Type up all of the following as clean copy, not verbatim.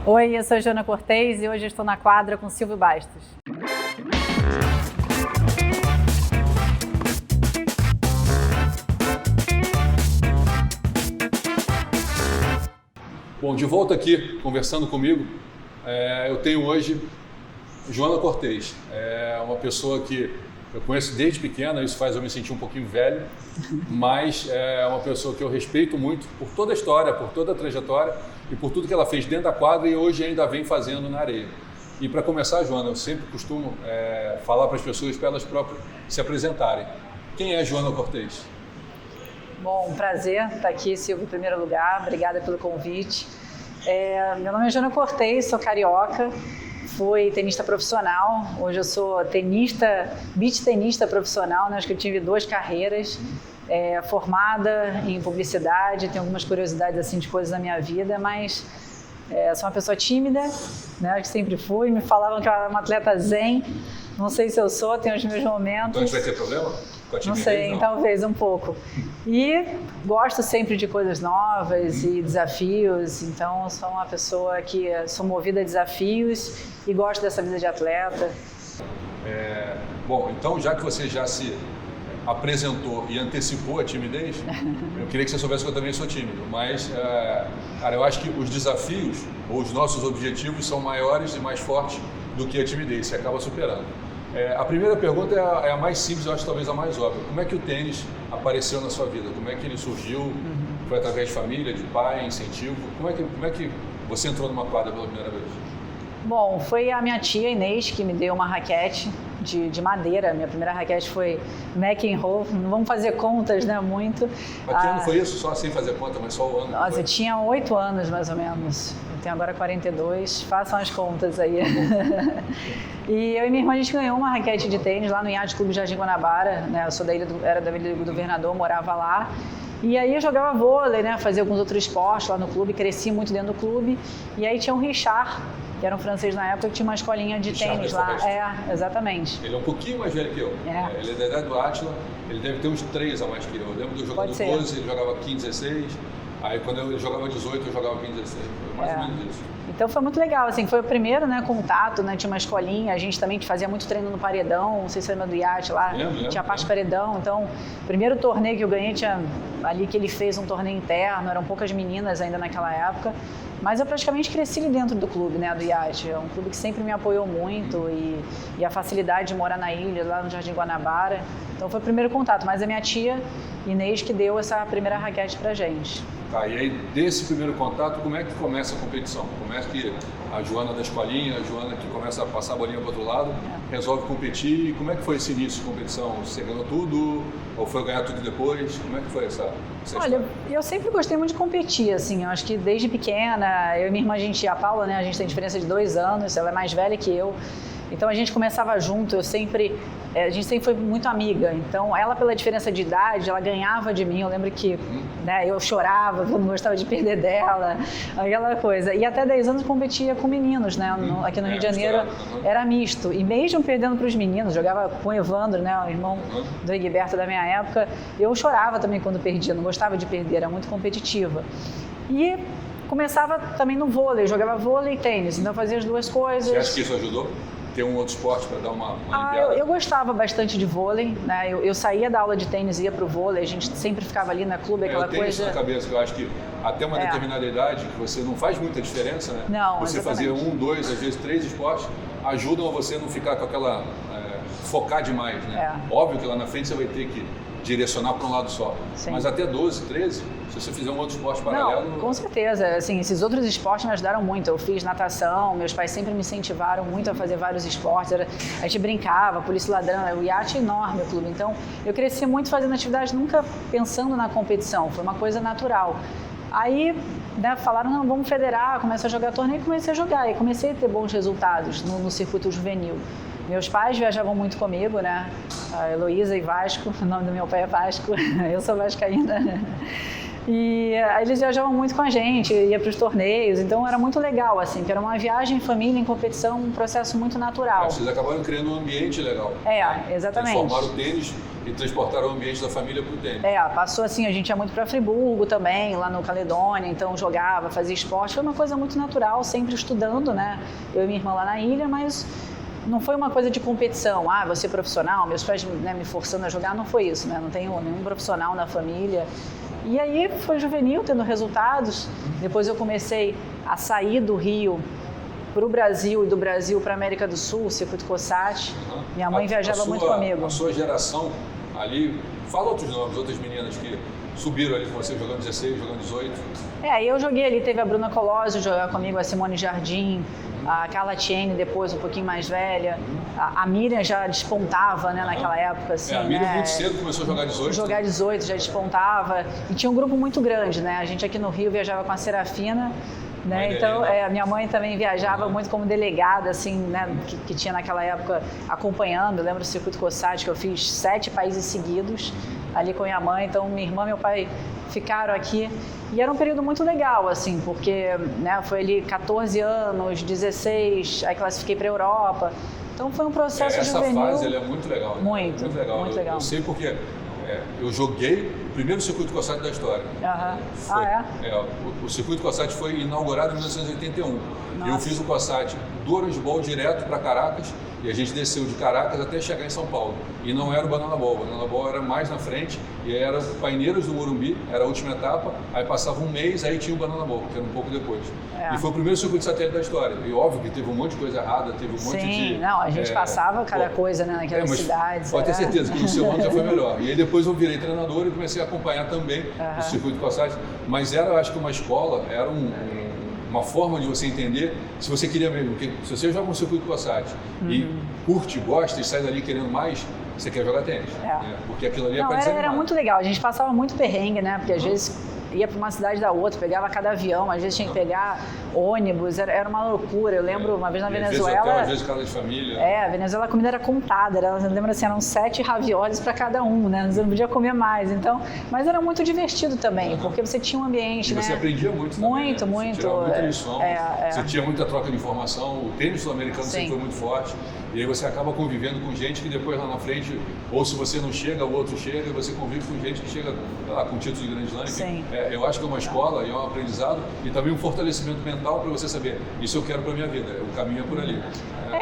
Oi, eu sou a Joana Cortez e hoje estou na quadra com Silvio Bastos. Bom, de volta aqui, conversando comigo, eu tenho hoje Joana Cortez. É uma pessoa que eu conheço desde pequena, isso faz eu me sentir um pouquinho velho, mas é uma pessoa que eu respeito muito por toda a história, por toda a trajetória e por tudo que ela fez dentro da quadra e hoje ainda vem fazendo na areia. E para começar, Joana, eu sempre costumo falar para as pessoas para elas próprias se apresentarem. Quem é Joana Cortez? Bom, um prazer estar aqui, Silvio, em primeiro lugar. Obrigada pelo convite. Meu nome é Joana Cortez, sou carioca, fui tenista profissional. Hoje eu sou beach tenista profissional, né? Acho que eu tive 2 carreiras, formada em publicidade, tenho algumas curiosidades assim, de coisas da minha vida, mas sou uma pessoa tímida, né? Que sempre fui. Me falavam que eu era uma atleta zen, não sei se eu sou, tenho os meus momentos. Então a gente vai ter problema? Não sei, talvez um pouco. E gosto sempre de coisas novas e desafios, então sou uma pessoa que sou movida a desafios e gosto dessa vida de atleta. Bom, então já que você já se apresentou e antecipou a timidez, eu queria que você soubesse que eu também sou tímido, mas cara, eu acho que os desafios ou os nossos objetivos são maiores e mais fortes do que a timidez, você acaba superando. A primeira pergunta é a mais simples, eu acho talvez a mais óbvia. Como é que o tênis apareceu na sua vida? Como é que ele surgiu? Foi através de família, de pai, incentivo? Como é que você entrou numa quadra pela primeira vez? Bom, foi a minha tia Inês que me deu uma raquete de madeira. Minha primeira raquete foi McEnroe. Não vamos fazer contas, né, muito. Mas que ano foi isso? Só sem fazer conta, mas só o ano? Nossa, eu tinha 8 anos, mais ou menos. Eu tenho agora 42. Façam as contas aí. E eu e minha irmã, a gente ganhou uma raquete de tênis lá no Yacht Clube Jardim Guanabara, né? Eu sou era da Ilha do Governador, morava lá. E aí eu jogava vôlei, né? Fazia alguns outros esportes lá no clube, cresci muito dentro do clube. E aí tinha o Richard, que era um francês na época, que tinha uma escolinha de tênis lá. Exatamente. Ele é um pouquinho mais velho que eu. Ele é da idade do Átila, ele deve ter uns 3 a mais que eu. Eu lembro de eu jogando 12, ele jogava 15, 16. Aí quando eu jogava 18, eu jogava 15, 16. Foi mais ou menos isso. Então foi muito legal, assim, foi o primeiro, né, contato, né, tinha uma escolinha, a gente também fazia muito treino no paredão, não sei se você lembra do iate lá, tinha a parte paredão, então o primeiro torneio que eu ganhei tinha ali que ele fez um torneio interno, eram poucas meninas ainda naquela época, mas eu praticamente cresci ali dentro do clube, né, do iate, é um clube que sempre me apoiou muito e a facilidade de morar na ilha, lá no Jardim Guanabara, então foi o primeiro contato, mas a minha tia Inês que deu essa primeira raquete pra gente. Tá, e aí desse primeiro contato, como é que começa a competição? Como é que a Joana da escolinha, a Joana que começa a passar a bolinha para o outro lado, resolve competir? E como é que foi esse início de competição? Você ganhou tudo ou foi ganhar tudo depois? Como é que foi essa história? Olha, eu sempre gostei muito de competir, assim, eu acho que desde pequena, eu e minha irmã, a Paula, né, a gente tem diferença de 2 anos, ela é mais velha que eu, então a gente começava junto, a gente sempre foi muito amiga, então ela pela diferença de idade, ela ganhava de mim, eu lembro que né, eu chorava, eu não gostava de perder dela, aquela coisa, e até 10 anos competia com meninos, né, aqui no Rio de Janeiro era misto, e mesmo perdendo para os meninos, jogava com o Evandro, né, o irmão do Egberto da minha época, eu chorava também quando perdia, não gostava de perder, era muito competitiva. E começava também no vôlei, jogava vôlei e tênis, então fazia as 2 coisas. Você acha que isso ajudou? Ter um outro esporte para dar uma limpiada? Eu gostava bastante de vôlei, né? Eu saía da aula de tênis e ia pro vôlei, a gente sempre ficava ali na clube, aquela coisa. Eu tenho isso na cabeça, que eu acho que até uma determinada idade, que você não faz muita diferença, né? Não, você exatamente. fazer 1, 2, às vezes 3 esportes, ajudam a você não ficar com aquela... focar demais, né? Óbvio que lá na frente você vai ter que direcionar para um lado só. Sim. Mas até 12, 13, se você fizer um outro esporte paralelo... Não, com certeza. Assim, esses outros esportes me ajudaram muito. Eu fiz natação, meus pais sempre me incentivaram muito a fazer vários esportes. A gente brincava, polícia ladrão, o iate é enorme o clube. Então, eu cresci muito fazendo atividade, nunca pensando na competição. Foi uma coisa natural. Aí, né, falaram, não, vamos federar, começa a jogar torneio, e comecei a jogar. E comecei a ter bons resultados no circuito juvenil. Meus pais viajavam muito comigo, né? A Heloísa e Vasco, o nome do meu pai é Vasco, eu sou vascaína. E aí eles viajavam muito com a gente, ia para os torneios, então era muito legal, assim, que era uma viagem em família, em competição, um processo muito natural. Vocês acabaram criando um ambiente legal. Exatamente. Transformaram o tênis e transportaram o ambiente da família para o tênis. Passou assim, a gente ia muito para Friburgo também, lá no Caledônia, então jogava, fazia esporte, foi uma coisa muito natural, sempre estudando, né? Eu e minha irmã lá na ilha, mas não foi uma coisa de competição, vou ser profissional, meus pais, né, me forçando a jogar, não foi isso, né? Não tenho nenhum profissional na família. E aí foi juvenil, tendo resultados, depois eu comecei a sair do Rio para o Brasil e do Brasil para a América do Sul, circuito COSAT. Minha mãe viajava muito comigo. A sua geração ali, fala outros nomes, outras meninas que subiram ali com você, jogando 16, jogando 18. Eu joguei ali, teve a Bruna Colosio jogar comigo, a Simone Jardim, a Carla Tiene depois, um pouquinho mais velha. A Miriam já despontava, né, naquela época. Assim, a Miriam muito cedo começou a jogar 18. Jogar 18, já despontava. E tinha um grupo muito grande, né? A gente aqui no Rio viajava com a Serafina, né? Então, a minha mãe também viajava muito como delegada, assim, né? Que tinha naquela época acompanhando. Eu lembro do circuito COSAT, que eu fiz 7 países seguidos ali com minha mãe. Então, minha irmã e meu pai ficaram aqui. E era um período muito legal, assim, porque, né, foi ali 14 anos, 16, aí classifiquei para a Europa. Então, foi um processo juvenil. Essa fase ela é muito legal. Né? Muito, muito legal. Muito legal. Eu sei porque eu joguei o primeiro circuito COSAT da história. O circuito COSAT foi inaugurado em 1981. Nossa. Eu fiz o COSAT do Orange Bowl direto para Caracas e a gente desceu de Caracas até chegar em São Paulo. E não era o Banana Bowl. O Banana Bowl era mais na frente e era Paineiras do Morumbi, era a última etapa. Aí passava um mês, aí tinha o Banana Bowl, que era um pouco depois. E foi o primeiro circuito satélite da história. E óbvio que teve um monte de coisa errada, teve um monte de... Sim, não, a gente passava cada coisa, né, naquelas cidades. Pode ter certeza que no seu ano já foi melhor. E aí depois eu virei treinador e comecei a acompanhar também o circuito COSAT. Mas era, acho que uma escola, era uma forma de você entender se você queria mesmo. Porque se você joga um circuito COSAT e curte, gosta e sai dali querendo mais, você quer jogar tênis. Porque aquilo ali era muito legal. A gente passava muito perrengue, né? Porque às vezes ia para uma cidade da outra, pegava cada avião, às vezes tinha que pegar ônibus, era uma loucura. Eu lembro uma vez na Venezuela... Às vezes casa de família. A Venezuela a comida era contada, eu lembro assim, eram 7 raviolis para cada um, né? Você não podia comer mais, então... Mas era muito divertido também, porque você tinha um ambiente, né? Você aprendia muito também, muito, né? Muito. Você tirava muita lição, você tinha muita troca de informação, o tênis sul-americano sempre foi muito forte, e aí você acaba convivendo com gente que depois lá na frente, ou se você não chega, o outro chega, e você convive com gente que chega com título de Grand Slam. Eu acho que é uma escola e é um aprendizado e também um fortalecimento mental para você saber, isso eu quero para minha vida, o caminho é por ali.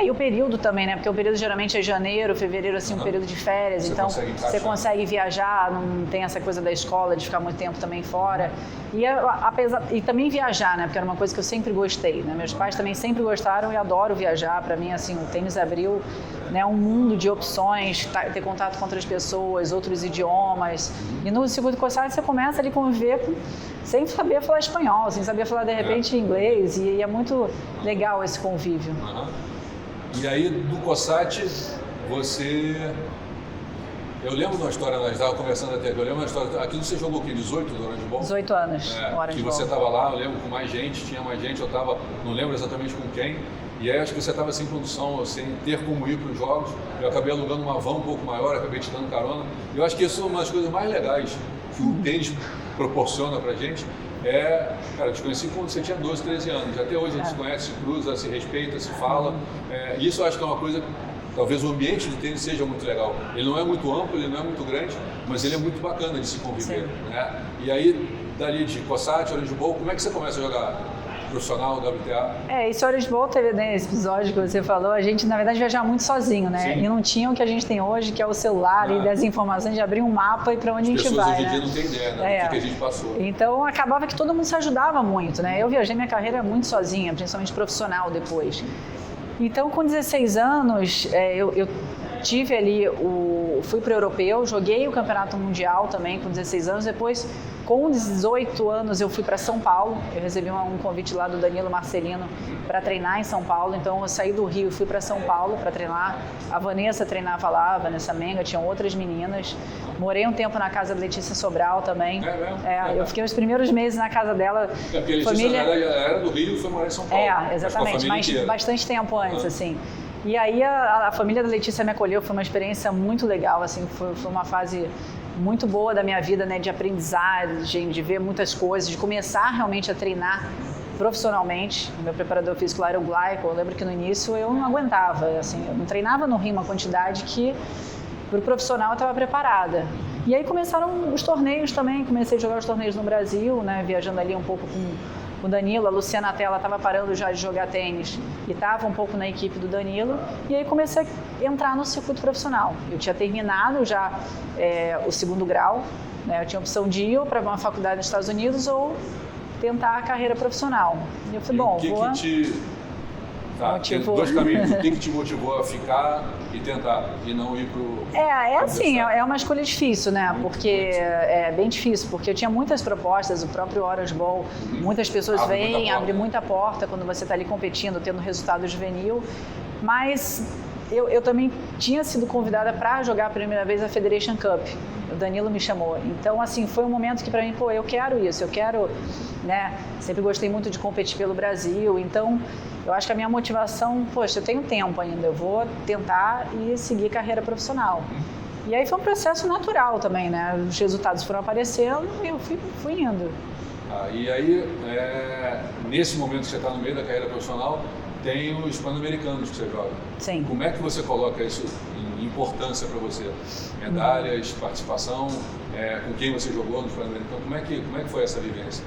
E o período também, né? Porque o período geralmente é janeiro, fevereiro, assim, um período de férias, então você consegue viajar, não tem essa coisa da escola de ficar muito tempo também fora. E também viajar, né? Porque era uma coisa que eu sempre gostei, né? Meus pais também sempre gostaram e adoro viajar. Para mim, assim, o tênis abriu, né, um mundo de opções, ter contato com outras pessoas, outros idiomas. E no circuito COSAT você começa ali a conviver sem saber falar espanhol, sem saber falar de repente inglês, e é muito legal esse convívio. E aí do COSAT você... Eu lembro de uma história, nós estávamos conversando até, eu lembro de uma história, aquilo você jogou o quê? 18 do Orange Bowl? 18 anos, que você estava lá, eu lembro com mais gente, tinha mais gente, eu estava, não lembro exatamente com quem, e aí acho que você estava sem condução, sem ter como ir para os jogos, eu acabei alugando uma van um pouco maior, acabei te dando carona, eu acho que isso é uma das coisas mais legais que o tênis proporciona pra gente, cara, eu te conheci quando você tinha 12, 13 anos, até hoje a gente se conhece, se cruza, se respeita, se fala, isso eu acho que é uma coisa... Talvez o ambiente do tênis seja muito legal. Ele não é muito amplo, ele não é muito grande, mas ele é muito bacana de se conviver. Né? E aí, dali de COSAT, Orange Bowl, como é que você começa a jogar profissional, WTA? Esse Orange Bowl teve, né, esse episódio que você falou, a gente, na verdade, viajava muito sozinho, né? Sim. E não tinha o que a gente tem hoje, que é o celular e das informações de abrir um mapa e para onde a gente vai. As pessoas hoje em dia não têm ideia, né, do que a gente passou. Então, acabava que todo mundo se ajudava muito, né? Eu viajei minha carreira muito sozinha, principalmente profissional depois. Então, com 16 anos, eu tive ali, fui para o europeu, joguei o campeonato mundial também com 16 anos. Depois, com 18 anos, eu fui para São Paulo. Eu recebi um convite lá do Danilo Marcelino para treinar em São Paulo. Então, eu saí do Rio e fui para São Paulo para treinar. A Vanessa treinava lá, a Vanessa Menga, tinham outras meninas. Morei um tempo na casa da Letícia Sobral também. Eu fiquei os primeiros meses na casa dela. Porque a Letícia, na verdade, era do Rio e foi morar em São Paulo. Exatamente, mas bastante tempo antes, assim. E aí a família da Letícia me acolheu, foi uma experiência muito legal, assim, foi uma fase muito boa da minha vida, né, de aprendizagem, de ver muitas coisas, de começar realmente a treinar profissionalmente. O meu preparador físico lá era o Glaico. Eu lembro que no início eu não aguentava, assim, eu não treinava no Rio uma quantidade que Para o profissional eu estava preparada. E aí começaram os torneios também, comecei a jogar os torneios no Brasil, né, viajando ali um pouco com o Danilo. A Luciana Tella estava parando já de jogar tênis e estava um pouco na equipe do Danilo. E aí comecei a entrar no circuito profissional. Eu tinha terminado já o 2º grau, né, eu tinha a opção de ir para uma faculdade nos Estados Unidos ou tentar a carreira profissional. E eu falei, bom, vou... Tem 2 caminhos. O que te motivou a ficar e tentar e não ir pro... assim, é uma escolha difícil, né? Porque é bem difícil, porque eu tinha muitas propostas, o próprio Orange Bowl, muitas pessoas vêm, abre muita porta quando você está ali competindo, tendo resultado juvenil, mas eu também tinha sido convidada para jogar a primeira vez a Federation Cup. O Danilo me chamou. Então, assim, foi um momento que para mim, eu quero isso, eu quero, né? Sempre gostei muito de competir pelo Brasil, então eu acho que a minha motivação, poxa, eu tenho tempo ainda, eu vou tentar e seguir carreira profissional. E aí foi um processo natural também, né? Os resultados foram aparecendo e eu fui indo. E aí, nesse momento que você está no meio da carreira profissional, tem os Pan-Americanos que você joga. Sim. Como é que você coloca isso em importância para você? Medalhas, participação, com quem você jogou nos Pan-Americanos? Como é que foi essa vivência?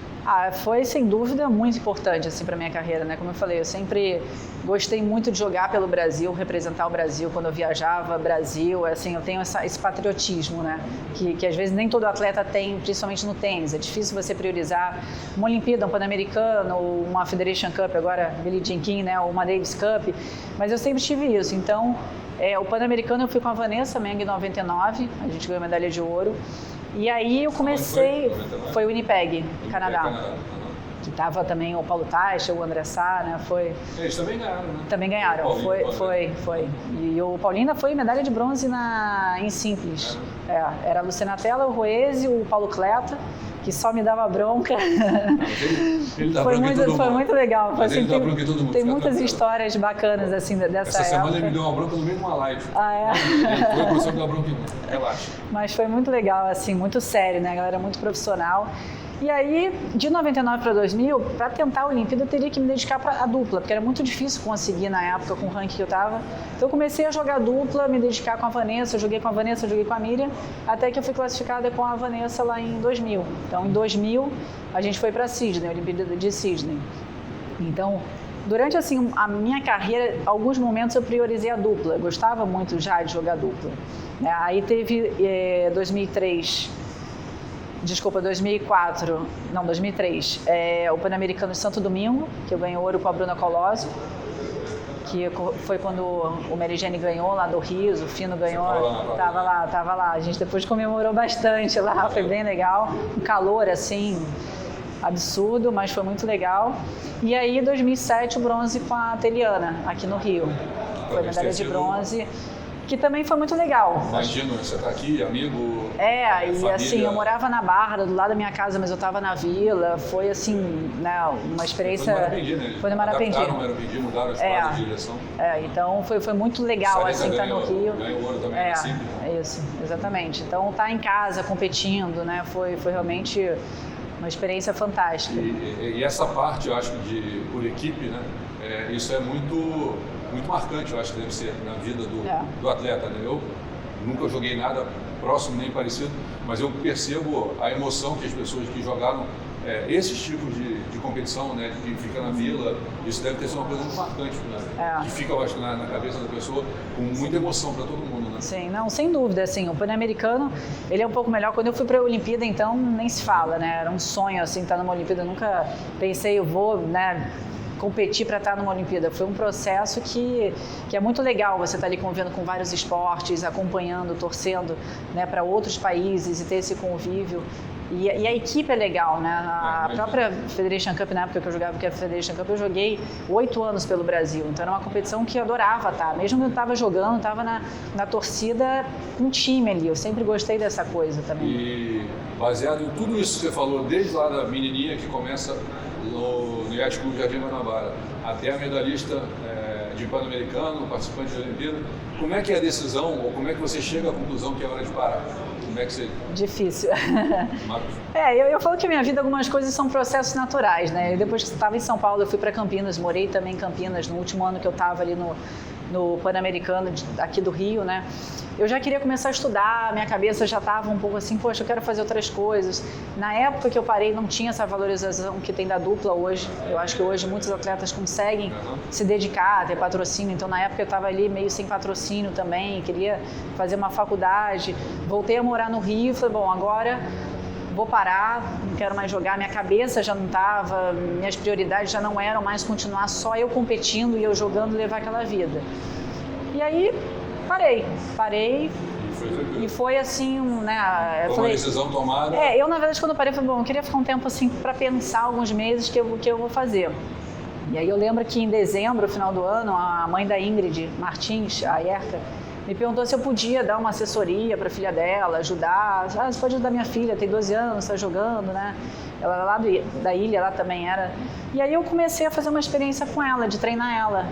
Foi sem dúvida muito importante assim para minha carreira, né? Como eu falei, eu sempre gostei muito de jogar pelo Brasil, representar o Brasil quando eu viajava, Brasil, assim, eu tenho esse patriotismo, né? Que às vezes nem todo atleta tem, principalmente no tênis. É difícil você priorizar uma Olimpíada, um Pan-Americano, uma Federation Cup, agora Billie Jean King, né? Ou uma Davis Cup, mas eu sempre tive isso. Então, o Pan-Americano eu fui com a Vanessa Meng em 99, a gente ganhou medalha de ouro. E aí eu comecei, foi o Winnipeg, Canadá. Que estava também o Paulo Taixa, o André Sá, né? Eles também ganharam, né? Também ganharam, foi. E o Paulinho foi medalha de bronze em simples. Era a Luciana Tella, o Roese, o Paulo Cleta, que só me dava bronca. Ele dá foi bronca muito legal. Mas assim, tem muitas histórias bacanas assim dessa época. Essa semana ele me deu uma bronca no meio de uma live. Ele foi a professor da bronca, relaxa. Mas foi muito legal, assim, muito sério, né? A galera muito profissional. E aí, de 99 para 2000, para tentar a Olimpíada, eu teria que me dedicar para a dupla, porque era muito difícil conseguir na época com o ranking que eu estava. Então, eu comecei a jogar dupla, me dedicar com a Vanessa, eu joguei com a Vanessa, eu joguei com a Miriam, até que eu fui classificada com a Vanessa lá em 2000. Então, em 2000, a gente foi para Sydney, a Olimpíada de Sydney. Então, durante assim, a minha carreira, alguns momentos eu priorizei a dupla, eu gostava muito já de jogar dupla. Aí teve 2003, 2003, o Pan-Americano de Santo Domingo, que eu ganhei ouro com a Bruna Colosio, que foi quando o Mary Jane ganhou lá do Rio, o Fino ganhou, tava lá, a gente depois comemorou bastante lá, foi bem legal, um calor assim, absurdo, mas foi muito legal. E aí, em 2007, o bronze com a Teliana, aqui no Rio, foi medalha de bronze, que também foi muito legal. Imagino, você tá aqui, amigo, e família. Assim, eu morava na Barra, do lado da minha casa, mas eu estava na vila, foi assim, né, uma experiência... Foi no Marapendi, né? Foi no Marapendi. Adaptaram o Marapendi, mudaram as quadras de direção. Então foi muito legal, assim, estar no Rio. Ganhou ouro também, Isso, exatamente. Então, estar em casa, competindo, né, foi realmente uma experiência fantástica. E essa parte, eu acho, por equipe, né, isso é muito marcante, eu acho que deve ser na vida do atleta, né? Eu nunca joguei nada próximo nem parecido, mas eu percebo a emoção que as pessoas que jogaram esses tipos de competição, né, que fica na vila, isso deve ter sido uma coisa muito marcante, né? Que fica, eu acho, na cabeça da pessoa com muita emoção para todo mundo, né? Sim, não, sem dúvida, assim, o Pan-Americano, ele é um pouco melhor. Quando eu fui para a Olimpíada, então, nem se fala, né? Era um sonho, assim, estar numa Olimpíada, eu nunca pensei, eu vou, né, competir para estar numa Olimpíada. Foi um processo que é muito legal, você estar ali convivendo com vários esportes, acompanhando, torcendo, né, para outros países e ter esse convívio. E a equipe é legal, né? A própria Federation Cup, na época que eu jogava, que é a Federation Cup, eu joguei 8 anos pelo Brasil. Então era uma competição que eu adorava estar. Mesmo que eu estava jogando, estava na torcida com um time ali. Eu sempre gostei dessa coisa também. E baseado em tudo isso que você falou, desde lá da menininha que começa no Yacht Clube Jardim Guanabara, até a medalhista de Pan-Americano, participante de Olimpíada, como é que é a decisão, ou como é que você chega à conclusão que é hora de parar? Como é que você... Difícil. Eu falo que a minha vida, algumas coisas são processos naturais, né? Depois que estava em São Paulo, eu fui para Campinas, morei também em Campinas, no último ano que eu estava ali no Pan-Americano aqui do Rio, né? Eu já queria começar a estudar, minha cabeça já estava um pouco assim, poxa, eu quero fazer outras coisas. Na época que eu parei, não tinha essa valorização que tem da dupla hoje. Eu acho que hoje muitos atletas conseguem se dedicar, ter patrocínio. Então, na época eu estava ali meio sem patrocínio também, queria fazer uma faculdade. Voltei a morar no Rio e falei, bom, agora vou parar, não quero mais jogar, minha cabeça já não estava, minhas prioridades já não eram mais continuar só eu competindo e eu jogando e levar aquela vida. E aí, parei e foi assim, né? Foi uma decisão tomada? Eu na verdade quando eu parei, falei, bom, eu queria ficar um tempo assim para pensar alguns meses que eu vou fazer. E aí eu lembro que em dezembro, final do ano, a mãe da Ingrid Martins, a Erca, me perguntou se eu podia dar uma assessoria para a filha dela, ajudar. Você pode ajudar minha filha, tem 12 anos, está jogando, né? Ela era lá da ilha, ela também era. E aí eu comecei a fazer uma experiência com ela, de treinar ela.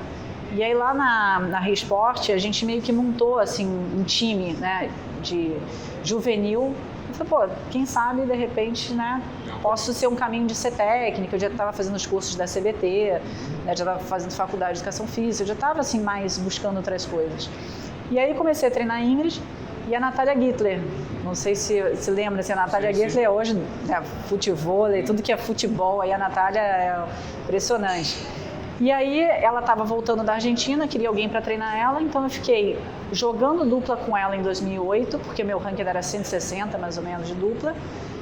E aí lá na Rio Sport, a gente meio que montou assim, um time, né, de juvenil. Eu falei, pô, quem sabe, de repente, né, posso ser um caminho de ser técnica. Eu já estava fazendo os cursos da CBT, né, já estava fazendo faculdade de educação física, eu já estava assim, mais buscando outras coisas. E aí comecei a treinar a Ingrid e a Natália Gittler. Não sei se lembra, assim, a Natália Gittler hoje, né, futevôlei, tudo que é futebol, aí a Natália é impressionante. E aí ela estava voltando da Argentina, queria alguém para treinar ela, então eu fiquei jogando dupla com ela em 2008, porque meu ranking era 160 mais ou menos de dupla,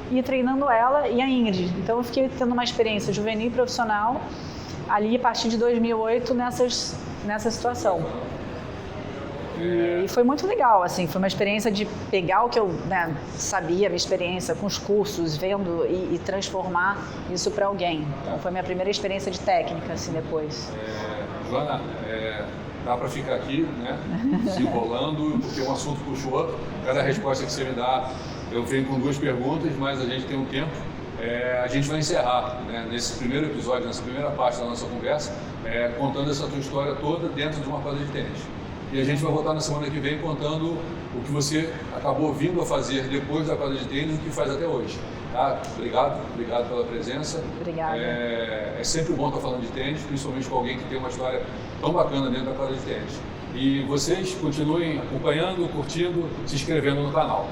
e treinando ela e a Ingrid. Então eu fiquei tendo uma experiência juvenil e profissional ali a partir de 2008 nessa situação. E foi muito legal, assim, foi uma experiência de pegar o que eu, né, sabia, minha experiência com os cursos, vendo e transformar isso para alguém. Então foi minha primeira experiência de técnica, assim, depois. Joana, dá para ficar aqui, né, se enrolando, porque um assunto puxa o outro. Cada resposta que você me dá, eu venho com 2 perguntas, mas a gente tem um tempo. A gente vai encerrar, né, nesse primeiro episódio, nessa primeira parte da nossa conversa, contando essa tua história toda dentro de uma quadra de tênis. E a gente vai voltar na semana que vem contando o que você acabou vindo a fazer depois da quadra de tênis e o que faz até hoje. Tá? Obrigado pela presença. Obrigada. É sempre bom estar falando de tênis, principalmente com alguém que tem uma história tão bacana dentro da quadra de tênis. E vocês continuem acompanhando, curtindo, se inscrevendo no canal.